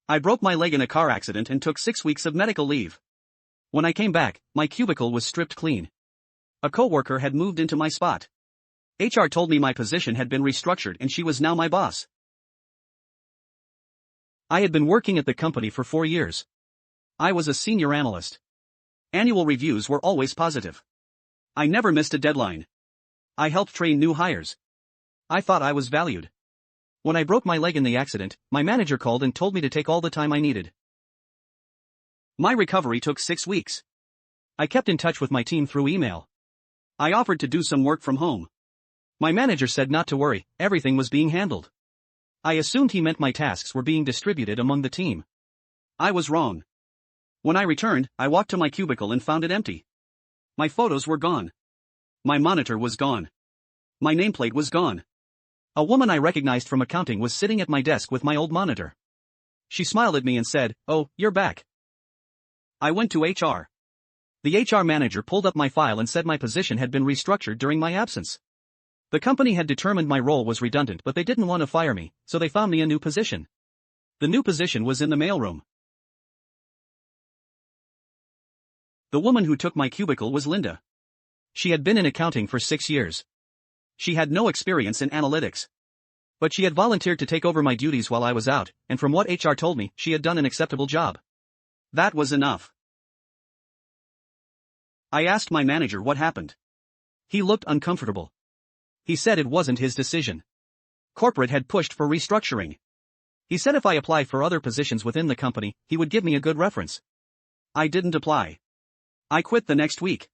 I broke my leg in a car accident and took 6 weeks of medical leave. When I came back, my cubicle was stripped clean. A coworker had moved into my spot. HR told me my position had been restructured and she was now my boss. I had been working at the company for 4 years. I was a senior analyst. Annual reviews were always positive. I never missed a deadline. I helped train new hires. I thought I was valued. When I broke my leg in the accident, my manager called and told me to take all the time I needed. My recovery took 6 weeks. I kept in touch with my team through email. I offered to do some work from home. My manager said not to worry, everything was being handled. I assumed he meant my tasks were being distributed among the team. I was wrong. When I returned, I walked to my cubicle and found it empty. My photos were gone. My monitor was gone. My nameplate was gone. A woman I recognized from accounting was sitting at my desk with my old monitor. She smiled at me and said, "Oh, you're back." I went to HR. The HR manager pulled up my file and said my position had been restructured during my absence. The company had determined my role was redundant, but they didn't want to fire me, so they found me a new position. The new position was in the mailroom. The woman who took my cubicle was Linda. She had been in accounting for 6 years. She had no experience in analytics. But she had volunteered to take over my duties while I was out, and from what HR told me, she had done an acceptable job. That was enough. I asked my manager what happened. He looked uncomfortable. He said it wasn't his decision. Corporate had pushed for restructuring. He said if I applied for other positions within the company, he would give me a good reference. I didn't apply. I quit the next week.